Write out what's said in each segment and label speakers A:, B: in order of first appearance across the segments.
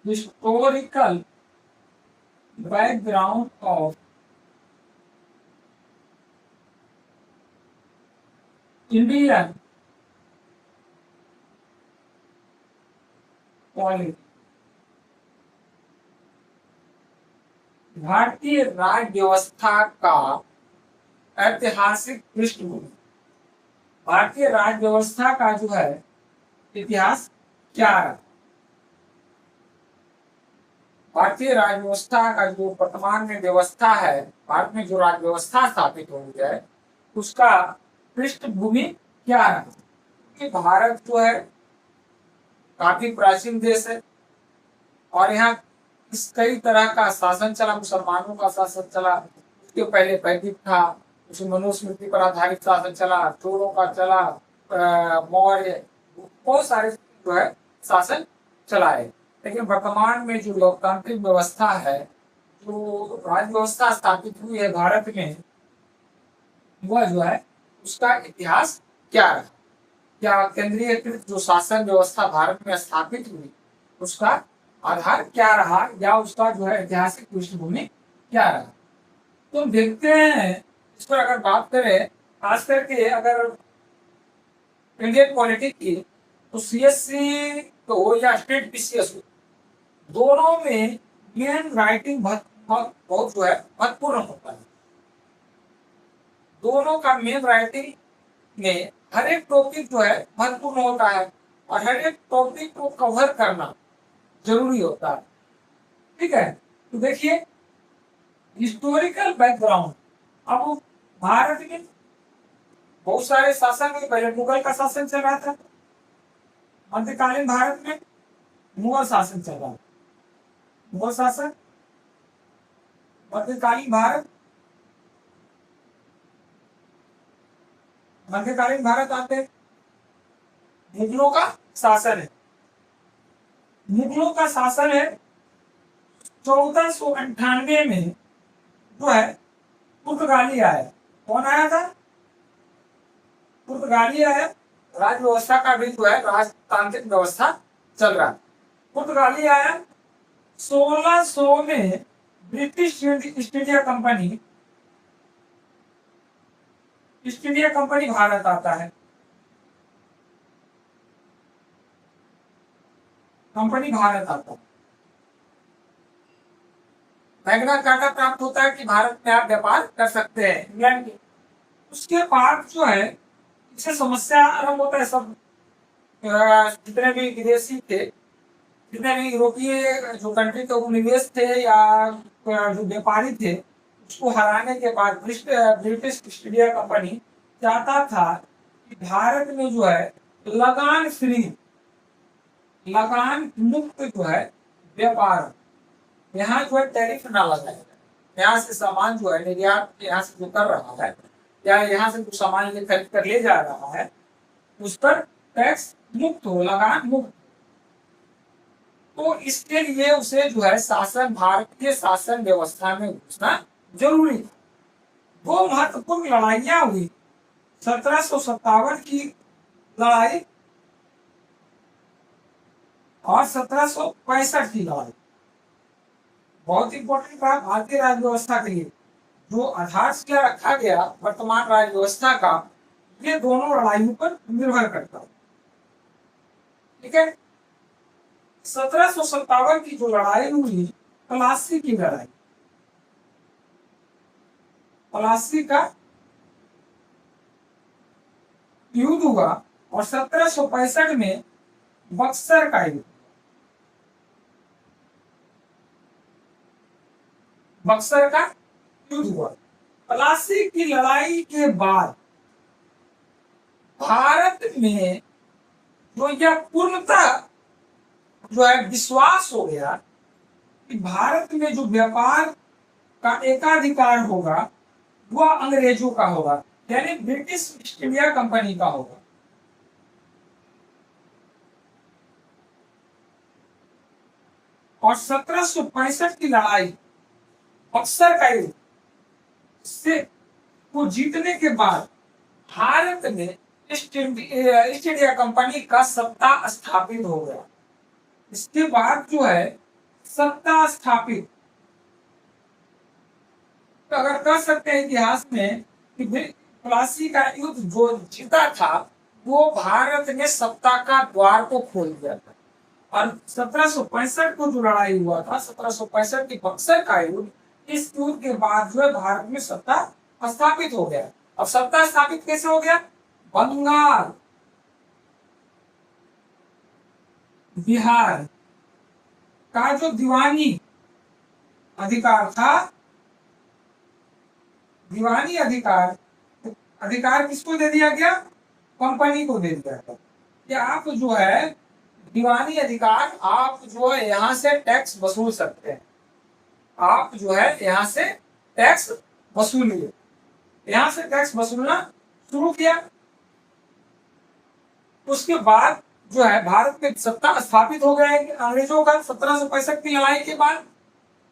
A: Historical background of Indian politics. भारतीय राज्य व्यवस्था का ऐतिहासिक पृष्ठभूमि। भारतीय राज्य व्यवस्था का जो है इतिहास क्या है? भारतीय राज्य व्यवस्था का जो वर्तमान में व्यवस्था है, भारत में जो राज्य व्यवस्था स्थापित हुई है उसका पृष्ठभूमि क्या है? कि भारत जो है काफी प्राचीन देश है और यहाँ कई तरह का शासन चला। मुसलमानों का शासन चला, उसके पहले वैदिक था, उसमें मनुस्मृति पर आधारित शासन चला, चोरों का चला, मौर्य, बहुत सारे जो है शासन चला है। लेकिन वर्तमान में जो लोकतांत्रिक व्यवस्था है, जो राज्य व्यवस्था स्थापित हुई है भारत में, वह जो है उसका इतिहास क्या है? क्या केंद्रीयकृत जो शासन व्यवस्था भारत में स्थापित हुई उसका आधार क्या रहा, या उसका जो है ऐतिहासिक पृष्ठभूमि क्या रहा? तो देखते हैं इस पर अगर बात करें, खास करके अगर इंडियन पॉलिटिक्स की, तो सीएससी तो हो या स्टेट पीसीएस हो, दोनों में मेन राइटिंग बहुत जो है महत्वपूर्ण होता है। दोनों का मेन राइटिंग में हर एक टॉपिक जो है महत्वपूर्ण होता है और हर एक टॉपिक को कवर करना जरूरी होता है। ठीक है, तो देखिए हिस्टोरिकल बैकग्राउंड। अब भारत में बहुत सारे शासन में, पहले मुगल का शासन चल रहा था, मध्यकालीन भारत में मुगल शासन चल रहा था। मुगल शासन, मध्यकालीन भारत, मध्यकालीन भारत आते मुगलों का शासन है। मुगलों का शासन है 1498 में जो है पुर्तगाली आया। कौन आया था? पुर्तगाली आया। राज्य व्यवस्था का भी जो है राजतांत्रिक व्यवस्था चल रहा है। पुर्तगाली आया 1600 में। British east India company, east India company Bharat आता है। कंपनी भारत आता है, मैग्ना कार्टा प्राप्त होता है कि भारत में आप व्यापार कर सकते हैं इंग्लैंड के। उसके बाद जो है इससे समस्या आरंभ होता है। सब जितने भी विदेशी थे, जितने भी यूरोपीय जो कंट्री के उपनिवेश थे या जो व्यापारी थे, उसको हराने के बाद ब्रिटिश ईस्ट इंडिया कंपनी चाहता था कि भारत में जो है लगान फ्री, लगान मुक्त जो है व्यापार, यहाँ जो है टैरिफ ना लगाए। यहाँ से सामान जो है निर्यात यहाँ से जो कर रहा है या यहाँ से जो सामान ये खरीद कर ले जा रहा है उस पर टैक्स मुक्त हो, लगान मुक्त। तो इसके लिए उसे जो है शासन, भारतीय शासन व्यवस्था में घुसना जरूरी था। दो महत्वपूर्ण लड़ाइयां हुई। 1757 की लड़ाई और 1765 की लड़ाई। बहुत इंपॉर्टेंट था भारतीय राज्य व्यवस्था के लिए। जो आधार क्या रखा गया वर्तमान राज्य व्यवस्था का, ये दोनों लड़ाइयों पर निर्भर करता है। ठीक है, 1757 की जो लड़ाई हुई, प्लासी की लड़ाई, प्लासी का युद्ध हुआ और 1765 में बक्सर का युद्ध, बक्सर का युद्ध हुआ। प्लासी की लड़ाई के बाद भारत में जो यह पूर्णतः जो है विश्वास हो गया कि भारत में जो व्यापार का एकाधिकार होगा वह अंग्रेजों का होगा, यानी ब्रिटिश ईस्ट इंडिया कंपनी का होगा। और 1765 की लड़ाई, बक्सर का युद्ध, से को जीतने के बाद भारत में ईस्ट इंडिया कंपनी का सत्ता स्थापित हो गया। इसके बाद जो है सत्ता स्थापित। तो अगर कह सकते हैं इतिहास में कि प्लासी का युद्ध जो जीता था वो भारत ने सत्ता का द्वार को खोल दिया था। और 1765 को जो लड़ाई हुआ था, 1765 की बक्सर का युद्ध, इस युद्ध के बाद जो है भारत में सत्ता स्थापित हो गया। अब सत्ता स्थापित कैसे हो गया? बंगाल, बिहार का जो दीवानी अधिकार था, दीवानी अधिकार अधिकार किसको दे दिया गया? कंपनी को दे दिया गया कि आप जो है दीवानी अधिकार, आप जो है यहाँ से टैक्स वसूल सकते हैं। आप जो है यहाँ से टैक्स वसूलिए। यहाँ से टैक्स वसूलना शुरू किया। उसके बाद जो है भारत में सत्ता स्थापित हो गया है अंग्रेजों का। 1765 की लड़ाई के बाद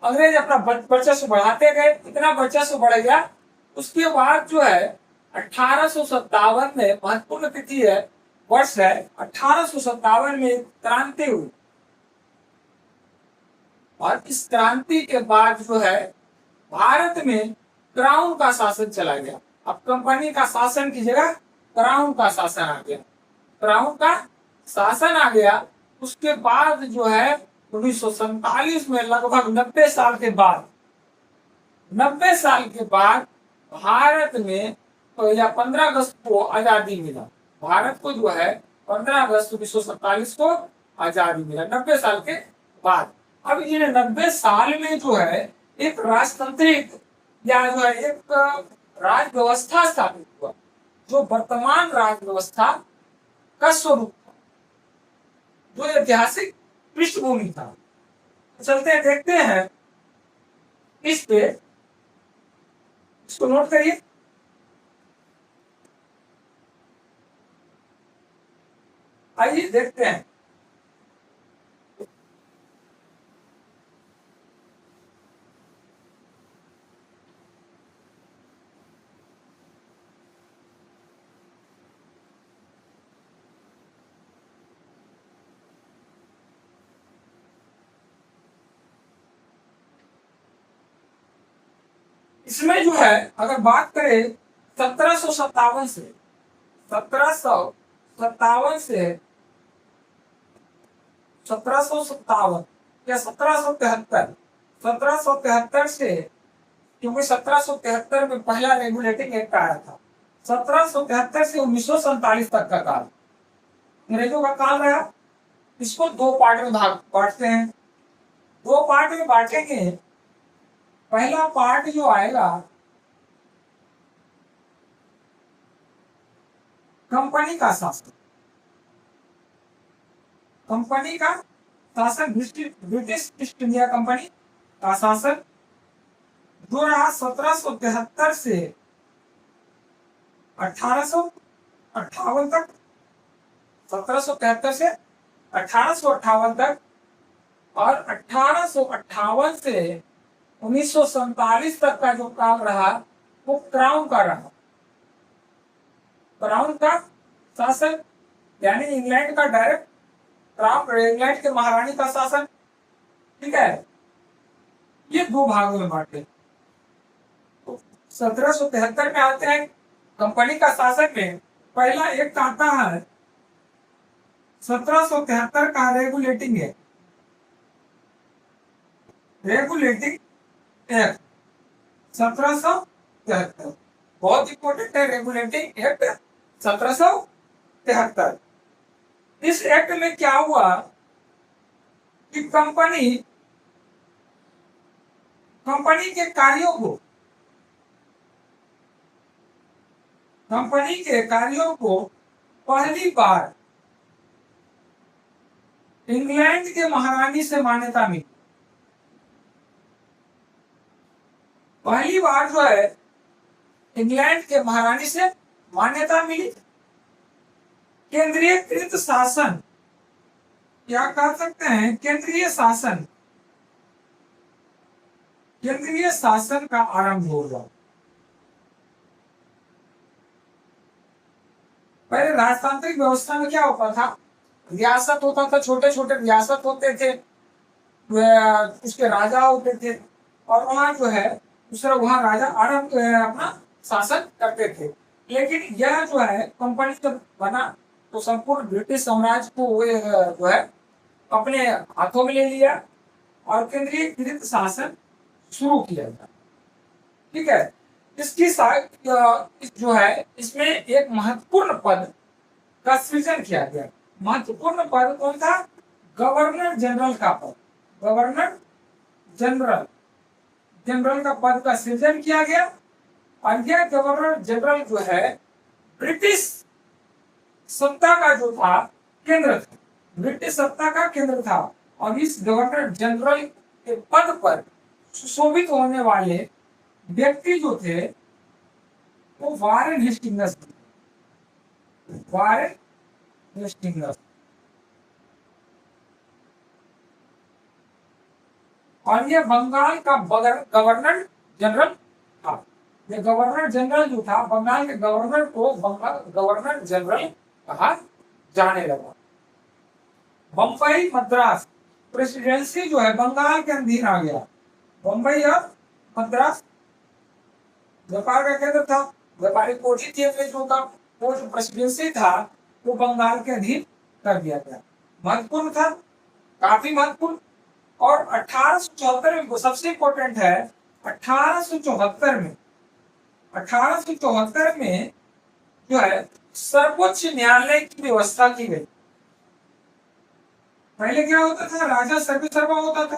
A: अंग्रेज अपना वर्चस्व बढ़ाते गए, इतना वर्चस्व बढ़ गया। उसके बाद जो है 1857 में महत्वपूर्ण तिथि है, वर्ष है 1857 में क्रांति हुई। और इस क्रांति के बाद जो है भारत में क्राउन का शासन चला गया। अब कंपनी का शासन की जगह क्राउन का शासन आ गया। क्राउन का शासन आ गया। उसके बाद जो है 1947 में लगभग 90 साल के बाद, 90 साल के बाद भारत में तो या 15 अगस्त को आजादी मिला। भारत को जो है 15 अगस्त 1947 को आजादी मिला, 90 साल के बाद। अब इन 90 साल में जो है एक राजतांत्रिक या जो है एक राज व्यवस्था स्थापित हुआ, जो वर्तमान राज व्यवस्था का स्वरूप था, जो ऐतिहासिक पृष्ठभूमि था। चलते हैं, देखते हैं इस पे, इसको नोट करिए। आइए देखते हैं। इसमें जो है अगर बात करें 1757 से 1757 से 1757 या 1773, 1773 से, क्योंकि 1773 में पहला रेगुलेटिंग एक्ट आया था। 1773 से 1947 तक का काल अंग्रेजों का काल रहा। इसको दो पार्ट में भाग बांटते हैं, दो पार्ट में बांटेंगे। पहला पार्ट जो आएगा कंपनी का शासन, कंपनी का शासन, ब्रिटिश ईस्ट इंडिया कंपनी का शासन जो रहा 1773 से 1858 तक, 1773 से 1858 तक। और 1858 से 1947 तक का जो काल रहा वो क्राउन का रहा। क्राउन का शासन यानी इंग्लैंड का डायरेक्ट क्राउन, इंग्लैंड के महारानी का शासन। ठीक है, ये दो भागों में बांटे। तो 1773 में आते हैं कंपनी का शासन में। पहला एक आता है 1773 का रेगुलेटिंग एक्ट, रेगुलेटिंग एक्ट 1773 बहुत इंपॉर्टेंट है। Regulating act 1773। इस एक्ट में क्या हुआ कि कंपनी के कार्यों को, कंपनी के कार्यों को पहली बार इंग्लैंड के महारानी से मान्यता मिली। पहली बार जो है इंग्लैंड के महारानी से मान्यता मिली। केंद्रीयकृत शासन, क्या कह सकते हैं, केंद्रीय शासन, केंद्रीय शासन का आरंभ होगा। पहले राजतांत्रिक व्यवस्था में क्या होता था, रियासत होता था, छोटे छोटे रियासत होते थे। उसके राजा होते थे और वहाँ जो है दूसरा वहाँ राजा आराम अपना शासन करते थे। लेकिन यह जो है कंपनी जब बना तो संपूर्ण ब्रिटिश साम्राज्य को जो है अपने हाथों में ले लिया और केंद्रीकृत शासन शुरू किया था। ठीक है। इसकी जो है इसमें एक महत्वपूर्ण पद का सृजन किया गया। महत्वपूर्ण पद कौन था? गवर्नर जनरल का पद। गवर्नर जनरल जनरल का पद का सृजन किया गया और यह गवर्नर जनरल जो है ब्रिटिश सत्ता का जो था केंद्र था। ब्रिटिश सत्ता का केंद्र था और इस गवर्नर जनरल के पद पर सुशोभित होने वाले व्यक्ति जो थे वो वारेन हेस्टिंग्स। वारेन हेस्टिंग्स और ये बंगाल का गवर्नर जनरल था। ये गवर्नर जनरल जो था बंगाल के गवर्नर को गवर्नर जनरल कहा जाने लगा। बम्बई मद्रास प्रेसिडेंसी जो है बंगाल के अधीन आ गया। बम्बई और मद्रास व्यापार का केंद्र था। व्यापारिक कोठी थी अंग्रेजों का। वो जो प्रेसिडेंसी था वो बंगाल के अधीन कर दिया गया। महत्वपूर्ण था, काफी महत्वपूर्ण। और 1874 में सबसे इंपॉर्टेंट है 1874 में जो है सर्वोच्च न्यायालय की व्यवस्था की गई। पहले क्या होता था? राजा सर्वे सर्वा होता था,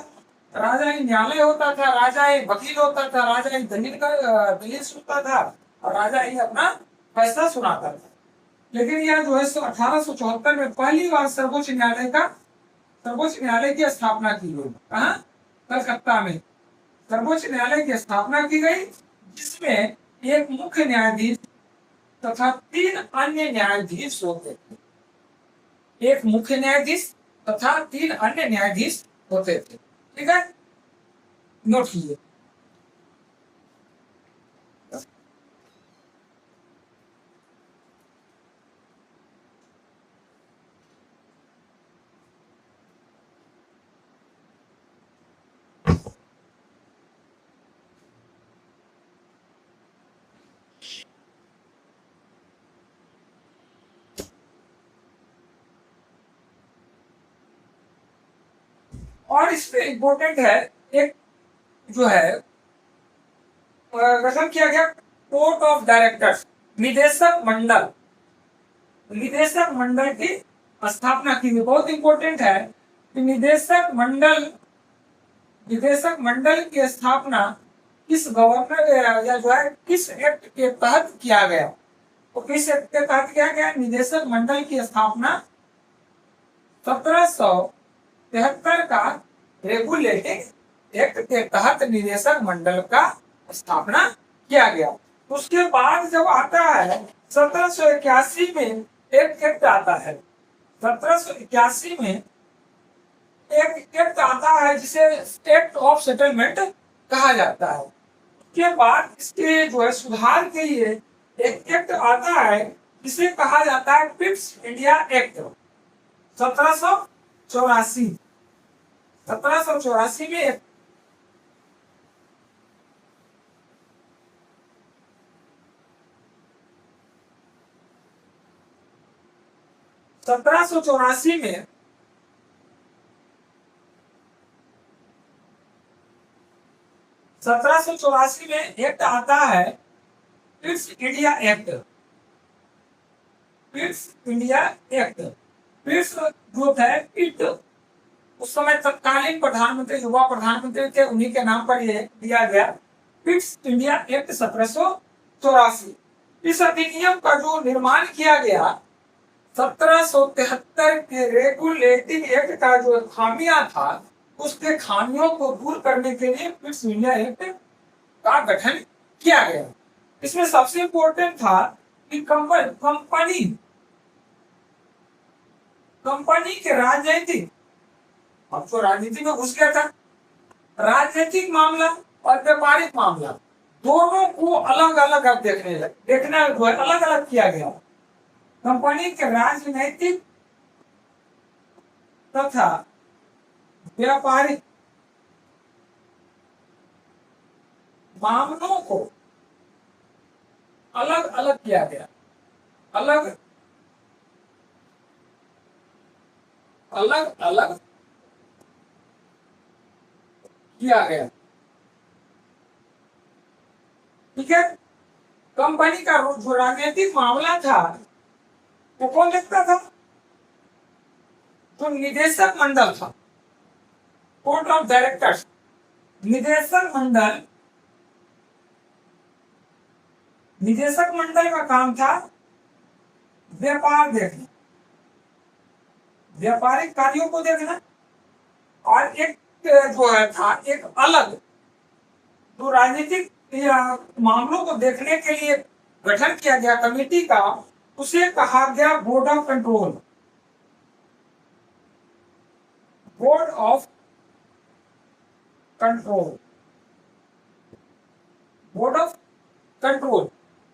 A: राजा ही न्यायालय होता था, राजा ही वकील होता था, राजा ही दलील सुनता था और राजा ही अपना फैसला सुनाता था। लेकिन यह जो है 1874 में पहली बार सर्वोच्च न्यायालय की स्थापना की गई। कहाँ? कलकत्ता में सर्वोच्च न्यायालय की स्थापना की गई जिसमें एक मुख्य न्यायाधीश तथा 3 अन्य न्यायाधीश होते थे। एक मुख्य न्यायाधीश तथा 3 अन्य न्यायाधीश होते थे। ठीक है, नोट कीजिए। और इसमें इम्पोर्टेंट है एक जो है गठन किया गया कोर्ट ऑफ डायरेक्टर्स, निदेशक मंडल की स्थापना की गई। बहुत इंपॉर्टेंट है कि निदेशक मंडल की स्थापना किस गवर्नर या जो है किस एक्ट के तहत किया गया? तो किस एक्ट के तहत किया गया? निदेशक मंडल की स्थापना 1773 का रेगुलेटिंग एक्ट के तहत निदेशक मंडल का स्थापना किया गया। उसके बाद जब आता है 1781 में एक एक्ट आता है। 1781 में एक एक्ट आता है जिसे एक्ट ऑफ सेटलमेंट कहा जाता है। उसके बाद इसके जो है सुधार के लिए एक एक्ट आता है जिसे कहा जाता है पिप्स इंडिया एक्ट। 1784 में 1784 में एक्ट आता है पिप्स इंडिया एक्ट। पिप्स जो है पिट उस समय तत्कालीन प्रधानमंत्री युवा प्रधानमंत्री थे, उन्हीं के नाम पर यह दिया गया पिट्स इंडिया एक्ट 1784। इस अधिनियम का जो निर्माण किया गया 1773 के रेगुलेटिंग एक्ट का जो खामियां था उसके खामियों को दूर करने के लिए पिट्स इंडिया एक्ट का गठन किया गया। इसमें सबसे इंपॉर्टेंट था कि कंपनी के राजनीतिक, अब तो राजनीति में घुस गया था, राजनीतिक मामला और व्यापारिक मामला दोनों को अलग अलग अब देखना अलग अलग किया गया। कंपनी के राजनीतिक तथा व्यापारिक मामलों को अलग अलग किया गया, अलग अलग अलग किया गया। ठीक है, कंपनी का जो राजनीतिक मामला था वो कौन देखता था? जो निदेशक मंडल था, बोर्ड ऑफ डायरेक्टर्स। निदेशक मंडल, निदेशक मंडल का काम था व्यापार देखना, व्यापारिक कार्यों को देखना। और एक जो है था एक अलग जो राजनीतिक मामलों को देखने के लिए गठन किया गया कमेटी का, उसे कहा गया board of control. Board of control, board of control.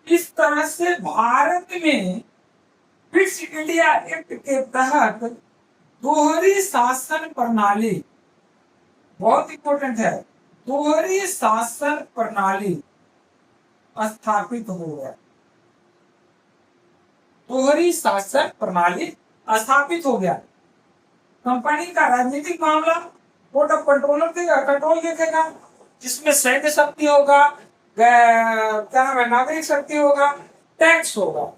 A: इस तरह से भारत में फिट इंडिया एक्ट के तहत दोहरी शासन प्रणाली, बहुत इंपॉर्टेंट है, दोहरी शासन प्रणाली स्थापित हो गया। दोहरी शासन प्रणाली स्थापित हो गया। कंपनी का राजनीतिक मामला बोर्ड ऑफ कंट्रोलर कंट्रोल देखेगा, जिसमें सैन्य शक्ति होगा, क्या नाम है, नागरिक शक्ति होगा, टैक्स होगा।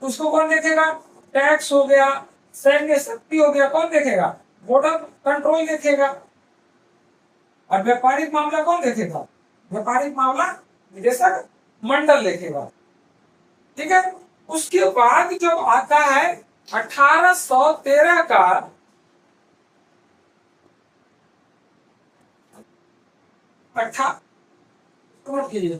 A: उसको कौन देखेगा? टैक्स हो गया, सैन्य शक्ति हो गया, कौन देखेगा? बोर्ड ऑफ कंट्रोल देखेगा। और व्यापारिक मामला कौन देखेगा? व्यापारिक मामला निदेशक मंडल देखेगा। ठीक है, उसके बाद जो आता है 1813 का नोट कीजिए,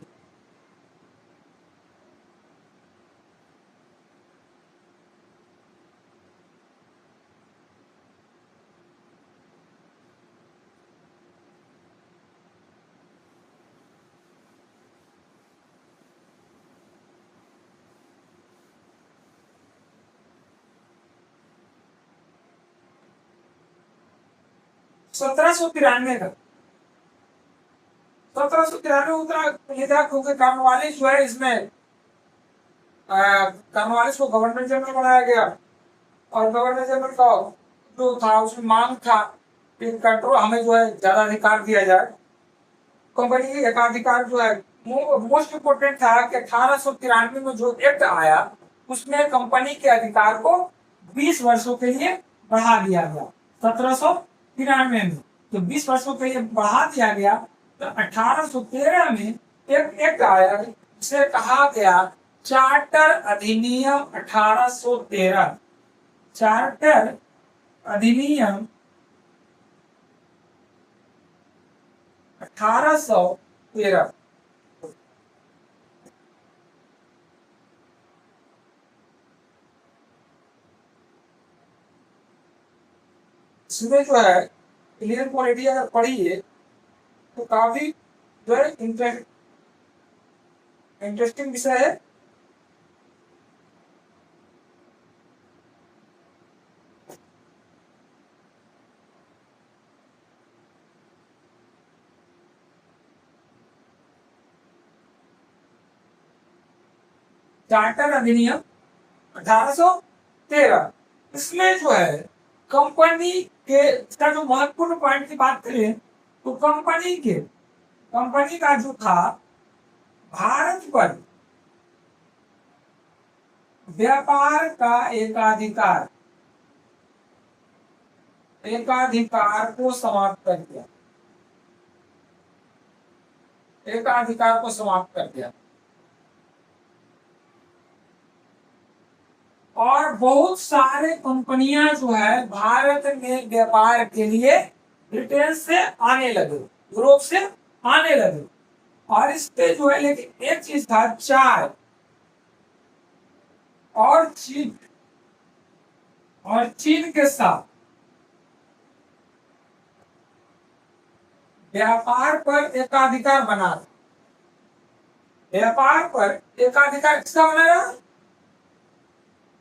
A: 1793 का, 1793 उतना ये था क्योंकि कॉर्नवालिस जो है इसमें कॉर्नवालिस को गवर्नर जनरल बनाया गया। और गवर्नर जनरल का जो था उसमें मांग था कि कंट्रोल हमें जो है ज्यादा अधिकार दिया जाए। कंपनी के एकाधिकार जो है मोस्ट इम्पोर्टेंट था कि 1893 में जो एक्ट आया उसमें कंपनी के अधिकार को 20 वर्षों के लिए बढ़ा दिया गया। 1793 में तो 20 वर्षों के लिए बढ़ा दिया गया। तो 1813 में एक एक्ट आया, जिसे कहा गया चार्टर अधिनियम 1813। चार्टर अधिनियम 1813। इसमें जो है क्लियर क्वालिटी अगर पढ़िए तो काफी जो है इंटरेस्टिंग विषय है। चार्टर अधिनियम 1813, इसमें जो है कंपनी के जो महत्वपूर्ण पॉइंट की बात करें तो कंपनी का जो था भारत पर व्यापार का एकाधिकार को समाप्त कर दिया, एकाधिकार को समाप्त कर दिया। और बहुत सारे कंपनियां जो है भारत में व्यापार के लिए ब्रिटेन से आने लगे, यूरोप से आने लगे। और इस पे जो है लेकिन एक चीज था, चाय और चीन के साथ व्यापार पर एकाधिकार बना, व्यापार पर एकाधिकार किसका बना रहा?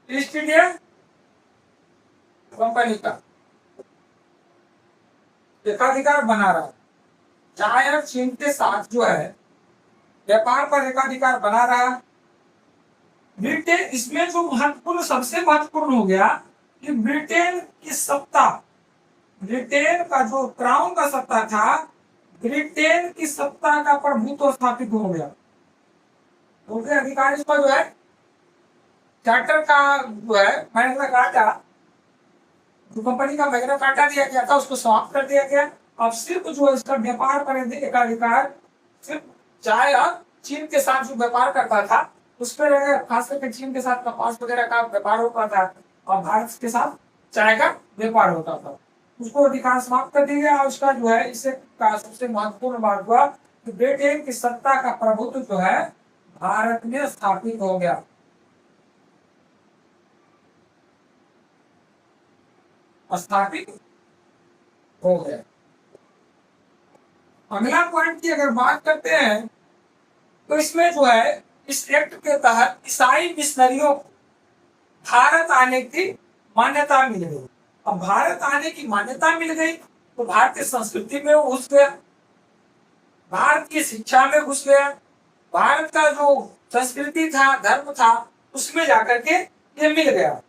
A: ईस्ट इंडिया कंपनी का एकाधिकार बना रहा। चाय और चीन के साथ जो है व्यापार पर एकाधिकार बना रहा। ब्रिटेन, इसमें जो महत्वपूर्ण, सबसे महत्वपूर्ण हो गया कि ब्रिटेन की सत्ता, ब्रिटेन का जो क्राउन का सत्ता था, ब्रिटेन की सत्ता का प्रभुत्व स्थापित हो गया। उनके अधिकार इसका जो है चार्टर का जो है मैग्ना कार्टा, जो कंपनी का मैग्ना कार्टा दिया गया था उसको समाप्त कर दिया गया। अब सिर्फ जो है इसका व्यापार पर एकाधिकार सिर्फ चाय और चीन के साथ जो व्यापार करता था उस पर, खास करके चीन के साथ कपास वगैरह का व्यापार होता था और भारत के साथ चाय का व्यापार होता था, उसको अधिकार समाप्त कर दिया गया। और उसका जो है इससे का सबसे महत्वपूर्ण बात हुआ कि ब्रिटेन की सत्ता का प्रभुत्व जो है भारत में स्थापित हो गया। स्थापित हो गया। अगला पॉइंट की अगर बात करते हैं तो इसमें जो है इस एक्ट के तहत ईसाई मिशनरियों को भारत आने की मान्यता मिल गई। अब भारत आने की मान्यता मिल गई तो भारतीय संस्कृति में वो घुस गया, भारत की शिक्षा में घुस गया, भारत का जो संस्कृति था, धर्म था, उसमें जाकर के ये मिल गया।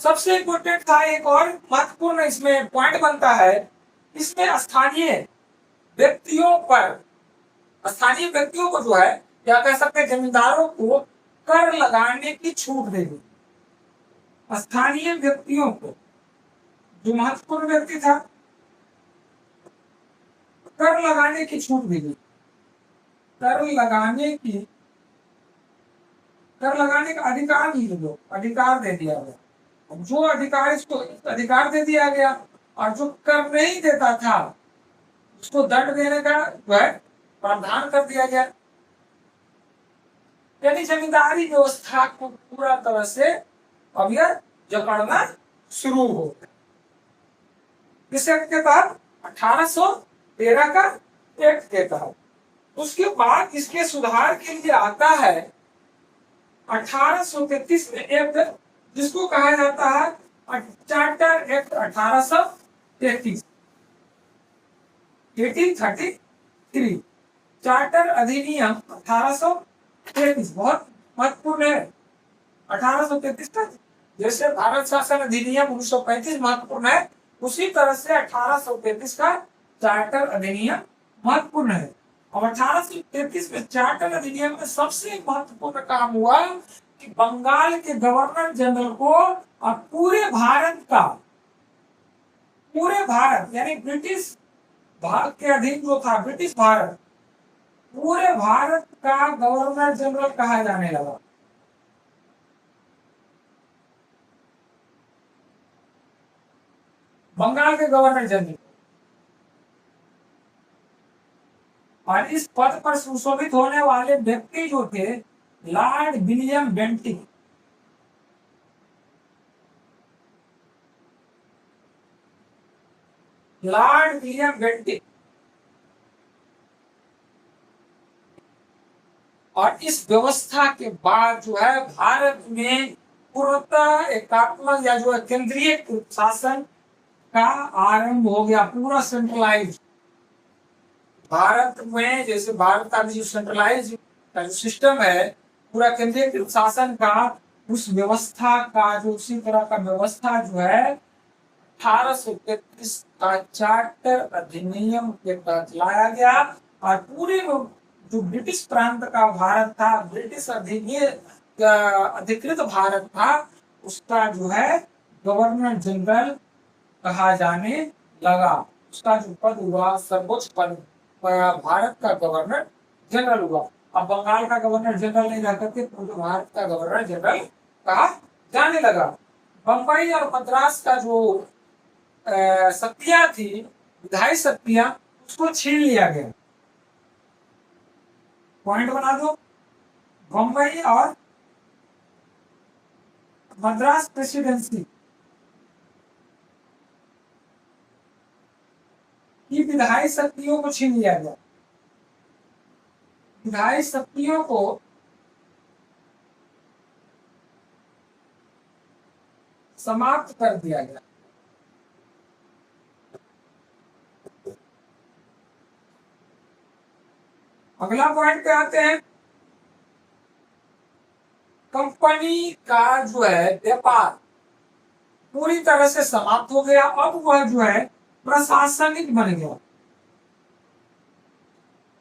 A: सबसे इम्पोर्टेंट था, एक और महत्वपूर्ण इसमें पॉइंट बनता है, इसमें स्थानीय व्यक्तियों को जो है क्या कह सकते हैं, जमींदारों को कर लगाने की छूट दे दी। स्थानीय व्यक्तियों को, जो महत्वपूर्ण व्यक्ति था, कर लगाने की छूट दी गई। कर लगाने का अधिकार नहीं, जो अधिकार दे दिया गया, जो अधिकार इसको अधिकार दे दिया गया, और जो कर नहीं देता था उसको दंड देने का जो है प्रावधान कर दिया गया। यानी जमींदारी व्यवस्था को पूरा तरह से अब यह जकड़ना शुरू हो गया। इस एक्ट के तहत 1813 का एक्ट के तहत, उसके बाद इसके सुधार के लिए आता है 1833 में एक्ट, जिसको कहा जाता है चार्टर एक्ट 1833, 1833 चार्टर अधिनियम 1833 बहुत महत्वपूर्ण है। 1833 का जैसे भारत शासन अधिनियम 1935 महत्वपूर्ण है, उसी तरह से 1833 का चार्टर अधिनियम महत्वपूर्ण है। और 1833 में चार्टर अधिनियम में सबसे महत्वपूर्ण काम हुआ कि बंगाल के गवर्नर जनरल को और पूरे भारत यानी ब्रिटिश भारत के अधीन जो था ब्रिटिश भारत, पूरे भारत का गवर्नर जनरल कहा जाने लगा। बंगाल के गवर्नर जनरल, और इस पद पर सुशोभित होने वाले व्यक्ति जो थे Lord William Bentinck. Lord William Bentinck, और इस व्यवस्था के बाद जो है भारत में पूर्णतः एकात्मक या जो है केंद्रीय शासन का आरंभ हो गया, पूरा सेंट्रलाइज। भारत में जैसे भारत का जो सेंट्रलाइज का जो सिस्टम है, पूरा केंद्रीय शासन का, उस व्यवस्था का जो उसी तरह का व्यवस्था जो है 1833 का चार्टर अधिनियम के तहत लाया गया। और पूरे जो ब्रिटिश प्रांत का भारत था, ब्रिटिश अधिकृत भारत था, उसका जो है गवर्नर जनरल कहा जाने लगा। उसका जो पद हुआ सर्वोच्च पद, भारत का गवर्नर जनरल हुआ। अब बंगाल का गवर्नर जनरल नहीं रह करके पूरे भारत का गवर्नर जनरल कहा जाने लगा। बंबई और मद्रास का जो शक्तियां थी, विधायी शक्तियां, उसको छीन लिया गया। पॉइंट बना दो, बंबई और मद्रास प्रेसिडेंसी की विधायी शक्तियों को छीन लिया गया। विधायी शक्तियों को समाप्त कर दिया गया। अगला पॉइंट पे आते हैं। कंपनी का जो है व्यापार पूरी तरह से समाप्त हो गया। अब वह जो है प्रशासनिक बन गया।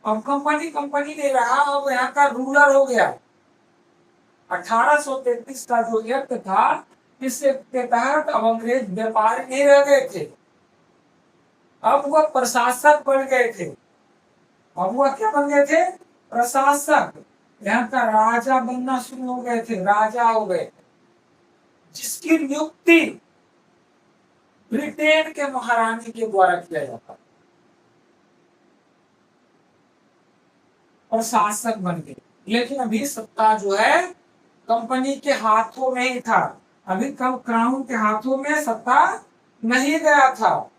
A: अब कंपनी कंपनी नहीं रहा, अब यहाँ का रूलर हो गया। 1833 का जो एक्ट था, इसके तहत अब अंग्रेज व्यापारी नहीं रह गए थे, अब वह प्रशासक बन गए थे। अब वह क्या बन गए थे? प्रशासक। यहाँ का राजा बनना शुरू हो गए थे, राजा हो गए, जिसकी नियुक्ति ब्रिटेन के महारानी के द्वारा किया जाता। प्रशासक बन गए। लेकिन अभी सत्ता जो है कंपनी के हाथों में ही था, अभी कब क्राउन के हाथों में सत्ता नहीं गया था।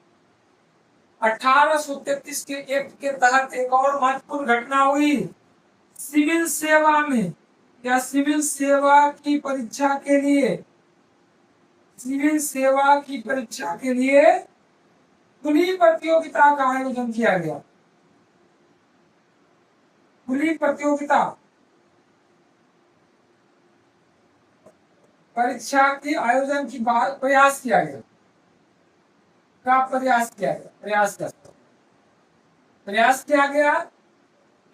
A: 1833 के एक्ट के तहत एक और महत्वपूर्ण घटना हुई। सिविल सेवा में या सिविल सेवा की परीक्षा के लिए, सिविल सेवा की परीक्षा के लिए खुली प्रतियोगिता का आयोजन किया गया। खुली प्रतियोगिता परीक्षा के आयोजन की बात प्रयास किया गया। का प्रयास किया गया, प्रयास किया गया।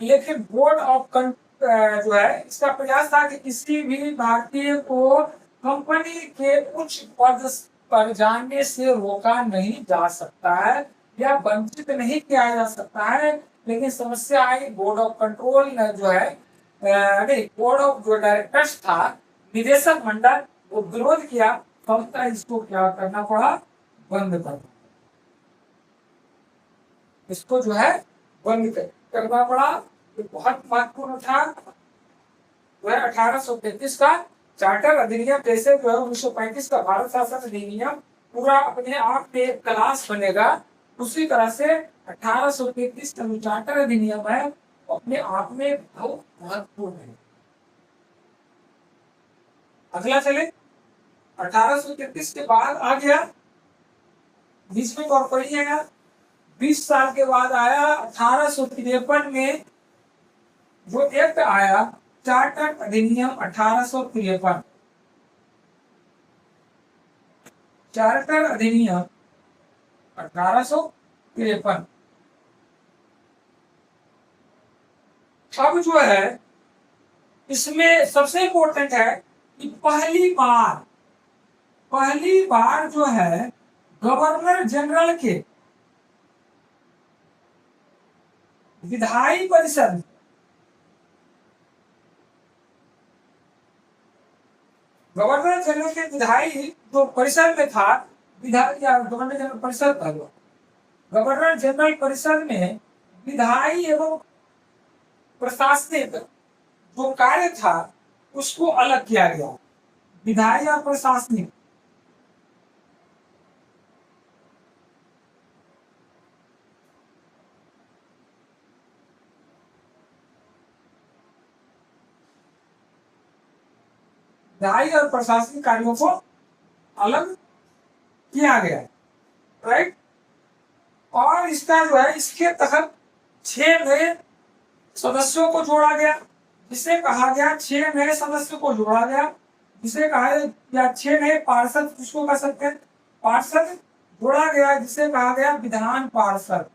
A: लेकिन बोर्ड ऑफ जो है, इसका प्रयास था कि किसी भी भारतीय को कंपनी के उच्च पद पर जाने से रोका नहीं जा सकता है या वंचित नहीं किया जा सकता है। लेकिन समस्या आई, बोर्ड ऑफ कंट्रोल जो है, नहीं, बोर्ड ऑफ जो डायरेक्टर्स था, निदेशक मंडल, वो विरोध किया। फलतः इसको क्या करना पड़ा? बंद करना, इसको जो है बंद करना पड़ा। ये बहुत महत्वपूर्ण था। जो है 1833 का चार्टर अधिनियम, जैसे जो है 1935 का भारत शासन अधिनियम पूरा अपने आप में एक क्लास बनेगा, उसी तरह से 1833 का जो चार्टर अधिनियम है अपने आप में बहुत महत्वपूर्ण है। अगला चले, 1833 के बाद आ गया, बीच में और पढ़ी है, 20 साल के बाद आया 1853 में जो एक्ट आया, चार्टर अधिनियम 1853। चार्टर अधिनियम 1853। अब जो है इसमें सबसे इंपॉर्टेंट है कि पहली बार जो है गवर्नर जनरल के विधायी परिषद, गवर्नर जनरल के विधायी जो परिषद में था, गवर्नर जनरल परिषद था, गवर्नर जनरल परिषद में विधायी एवं प्रशासनिक जो कार्य था उसको अलग किया गया। विधायी और प्रशासनिक, विधायी और प्रशासनिक कार्यों को अलग किया गया, राइट। और इसका जो है, इसके तहत 6 नए सदस्यों को जोड़ा गया, जिसे कहा गया 6 नए सदस्यों को जोड़ा गया, जिसे कहा गया 6 नए पार्षद, किसको कह सकते हैं? पार्षद जोड़ा गया, जिसे कहा गया विधान पार्षद,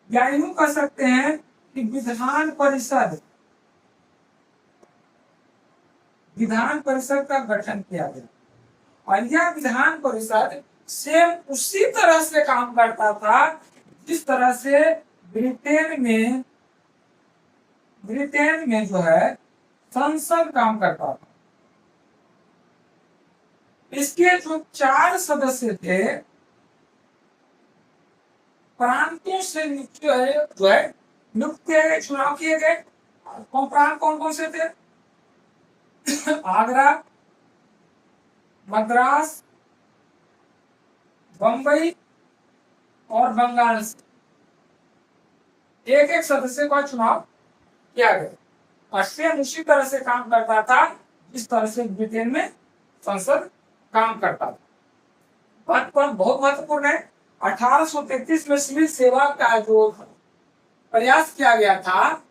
A: या यूं कह सकते हैं कि विधान परिषद, विधान परिषद का गठन किया गया। और यह विधान परिषद सेम उसी तरह से काम करता था जिस तरह से ब्रिटेन में जो है संसद काम करता था। इसके जो 4 सदस्य थे, प्रांतों से जो है नियुक्त किए गए, चुनाव किए गए। प्रांत कौन कौन से थे? आगरा, मद्रास, बंबई और बंगाल से एक एक सदस्य का चुनाव किया गया। और सेम उसी तरह से काम करता था जिस तरह से ब्रिटेन में संसद काम करता था। बात बहुत महत्वपूर्ण है। 1833 में सिविल सेवा का जो प्रयास किया गया था,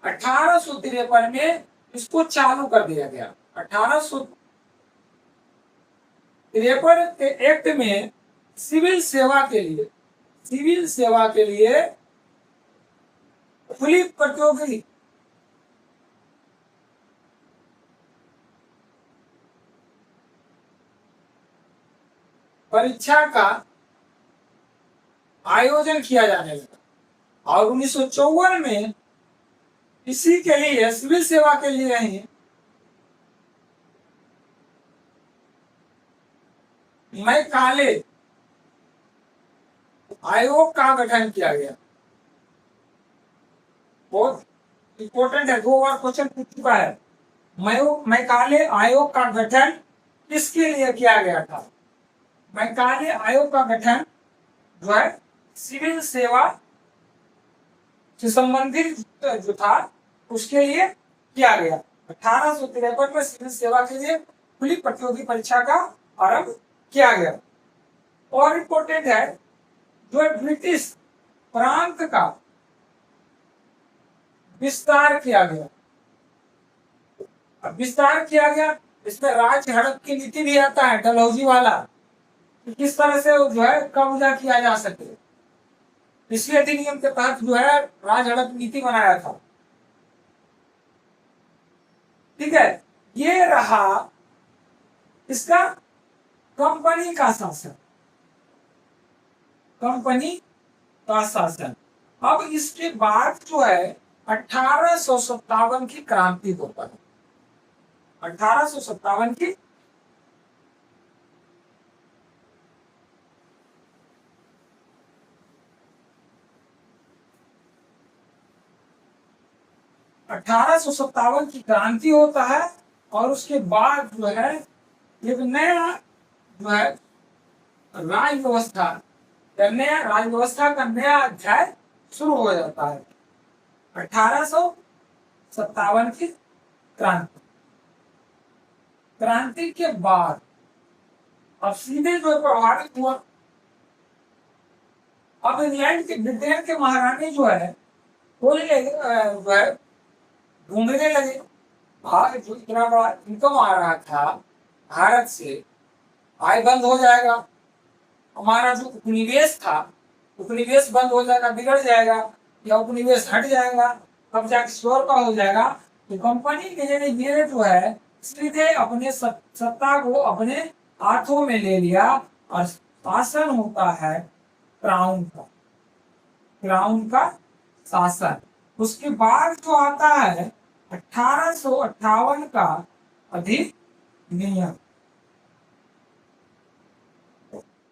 A: 1853 में इसको चालू कर दिया गया। 1853 के एक्ट में सिविल सेवा के लिए खुली प्रतियोगी परीक्षा का आयोजन किया जाने लगा और 1954 में इसी के लिए, सिविल सेवा के लिए ही मैकाले आयोग का गठन किया गया। बहुत इंपॉर्टेंट है, 2 बार क्वेश्चन पूछ चुका है। मैकाले आयोग का गठन किसके लिए किया गया था? मैकाले आयोग का गठन जो है सिविल सेवा से संबंधित जो था उसके लिए किया गया। 1853 में सिविल सेवा के लिए खुली प्रतियोगी परीक्षा का आरंभ किया गया। और इंपॉर्टेंट है, जो ब्रिटिश प्रांत का विस्तार किया गया। विस्तार किया गया, इसमें राज्य हड़प की नीति भी आता है, डलहौजी वाला, किस तरह से जो है कब्जा किया जा सके, इसलिए अधिनियम के तहत जो है राज हड़प नीति बनाया था। ठीक है, ये रहा इसका कंपनी का शासन। कंपनी का शासन। अब इसके बाद जो है 1857 की क्रांति होता है। 1857 की क्रांति होता है और उसके बाद जो है एक नया जो है राज व्यवस्था का नया अध्याय शुरू हो जाता है। 1857 की क्रांति के बाद अब सीधे जो प्रभावित हुआ, अब इंग्लैंड के ब्रिटेन के महारानी जो है वो जो है ढूंढने लगे। जो इतना बड़ा इनकम आ रहा था भारत से, आय बंद हो जाएगा, हमारा जो उपनिवेश था उपनिवेश बंद हो जाएगा, बिगड़ जाएगा, या उपनिवेश हट जाएगा, कब्जा किसी और का हो जाएगा। तो कंपनी के ये जो है सीधे अपने सत्ता को अपने हाथों में ले लिया और शासन होता है क्राउन का शासन। उसके बाद जो आता है 1858 का अधिनियम।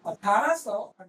A: 1858